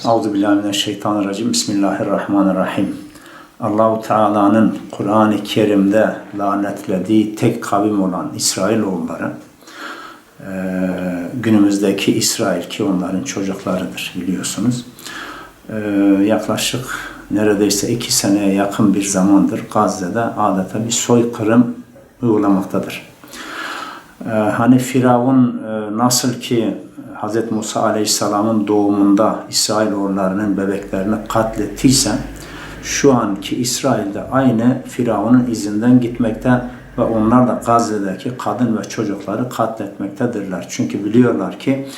Euzubillahimineşşeytanirracim. Bismillahirrahmanirrahim. Allahu Teala'nın Kur'an-ı Kerim'de lanetlediği tek kavim olan İsrailoğulları, günümüzdeki İsrail ki onların çocuklarıdır biliyorsunuz. Yaklaşık neredeyse 2 seneye yakın bir zamandır Gazze'de adeta bir soykırım uygulamaktadır. Hani Firavun nasıl ki Hz. Musa Aleyhisselam'ın doğumunda İsrailoğullarının bebeklerini katlettiyse, şu anki İsrail'de aynı Firavun'un izinden gitmekte ve onlar da Gazze'deki kadın ve çocukları katletmektedirler. Çünkü biliyorlar ki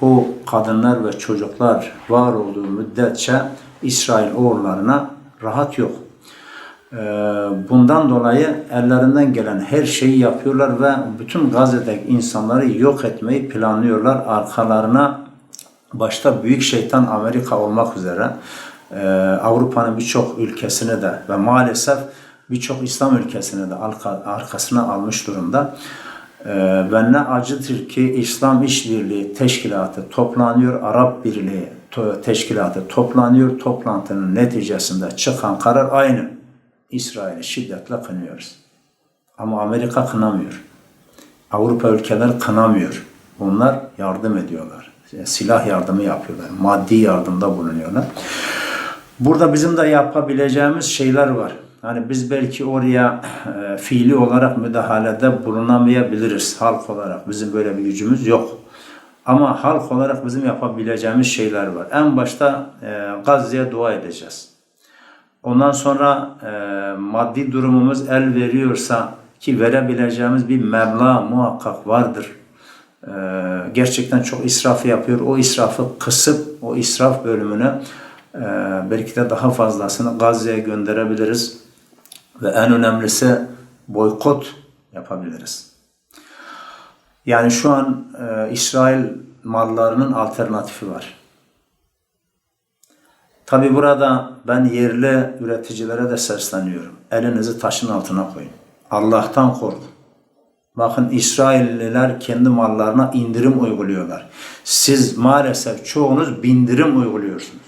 o kadınlar ve çocuklar var olduğu müddetçe İsrailoğullarına rahat yok. Bundan dolayı ellerinden gelen her şeyi yapıyorlar ve bütün Gazze'deki insanları yok etmeyi planlıyorlar. Arkalarına başta büyük şeytan Amerika olmak üzere Avrupa'nın birçok ülkesini de ve maalesef birçok İslam ülkesini de arkasına almış durumda. Ve ne acıdır ki İslam İşbirliği Teşkilatı toplanıyor, Arap Birliği Teşkilatı toplanıyor. Toplantının neticesinde çıkan karar aynı. İsrail'i şiddetle kınıyoruz. Ama Amerika kınamıyor. Avrupa ülkeleri kınamıyor. Onlar yardım ediyorlar. Silah yardımı yapıyorlar. Maddi yardımda bulunuyorlar. Burada bizim de yapabileceğimiz şeyler var. Hani biz belki oraya fiili olarak müdahalede bulunamayabiliriz. Halk olarak bizim böyle bir gücümüz yok. Ama halk olarak bizim yapabileceğimiz şeyler var. En başta Gazze'ye dua edeceğiz. Ondan sonra maddi durumumuz el veriyorsa ki verebileceğimiz bir meblağ muhakkak vardır. Gerçekten çok israf yapıyor. O israfı kısıp o israf bölümünü belki de daha fazlasını Gazze'ye gönderebiliriz. Ve en önemlisi boykot yapabiliriz. Yani şu an İsrail mallarının alternatifi var. Tabi burada ben yerli üreticilere de sesleniyorum. Elinizi taşın altına koyun. Allah'tan korkun. Bakın İsrailliler kendi mallarına indirim uyguluyorlar. Siz maalesef çoğunuz bindirim uyguluyorsunuz.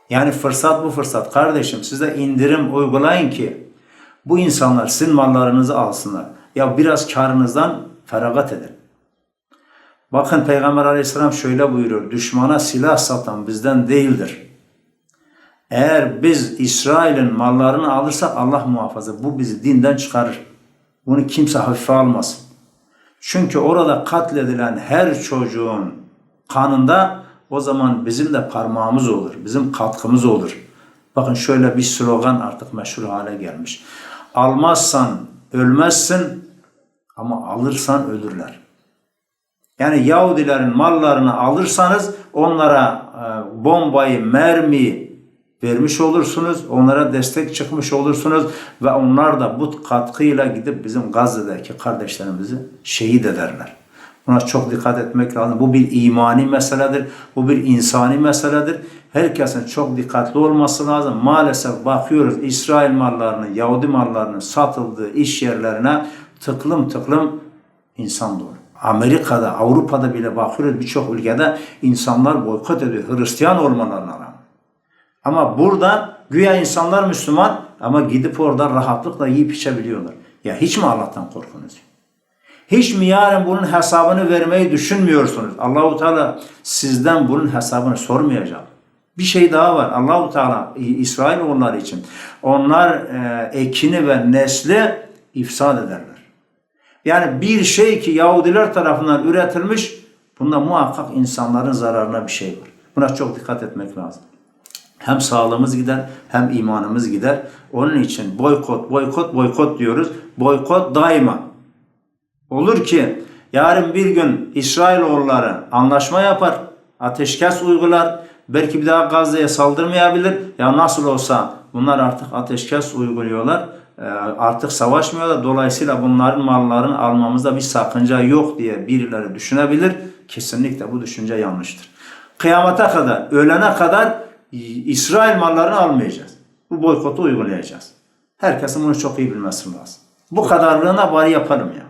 Yani fırsat bu fırsat. Kardeşim siz de indirim uygulayın ki bu insanlar sizin mallarınızı alsınlar. Ya biraz karınızdan feragat edin. Bakın Peygamber Aleyhisselam şöyle buyuruyor. Düşmana silah satan bizden değildir. Eğer biz İsrail'in mallarını alırsak Allah muhafaza bu bizi dinden çıkarır. Bunu kimse hafife almasın. Çünkü orada katledilen her çocuğun kanında o zaman bizim de parmağımız olur. Bizim katkımız olur. Bakın şöyle bir slogan artık meşhur hale gelmiş. Almazsan ölmezsin ama alırsan ölürler. Yani Yahudilerin mallarını alırsanız onlara bombayı, mermiyi vermiş olursunuz, onlara destek çıkmış olursunuz ve onlar da bu katkıyla gidip bizim Gazze'deki kardeşlerimizi şehit ederler. Buna çok dikkat etmek lazım. Bu bir imani meseledir, bu bir insani meseledir. Herkesin çok dikkatli olması lazım. Maalesef bakıyoruz İsrail mallarının, Yahudi mallarının satıldığı iş yerlerine tıklım tıklım insan dolu. Amerika'da, Avrupa'da bile bakıyoruz birçok ülkede insanlar boykot ediyor Hristiyan olmalarına rağmen. Ama burada güya insanlar Müslüman ama gidip orada rahatlıkla yiyip içebiliyorlar. Ya hiç mi Allah'tan korkunuz? Hiç mi yarın bunun hesabını vermeyi düşünmüyorsunuz? Allahu Teala sizden bunun hesabını sormayacak. Bir şey daha var. Allahu Teala İsrailoğulları için onlar ekini ve nesli ifsad ederler. Yani bir şey ki Yahudiler tarafından üretilmiş, bunda muhakkak insanların zararına bir şey var. Buna çok dikkat etmek lazım. Hem sağlığımız gider hem imanımız gider. Onun için boykot diyoruz. Boykot daima. Olur ki yarın bir gün İsrailoğulları anlaşma yapar, ateşkes uygular. Belki bir daha Gazze'ye saldırmayabilir. Ya nasıl olsa bunlar artık ateşkes uyguluyorlar. Artık savaşmıyorlar. Dolayısıyla bunların mallarını almamızda bir sakınca yok diye birileri düşünebilir. Kesinlikle bu düşünce yanlıştır. Kıyamete kadar, ölene kadar İsrail mallarını almayacağız. Bu boykotu uygulayacağız. Herkesin bunu çok iyi bilmesi lazım. Bu kadarlığına bari yapalım ya.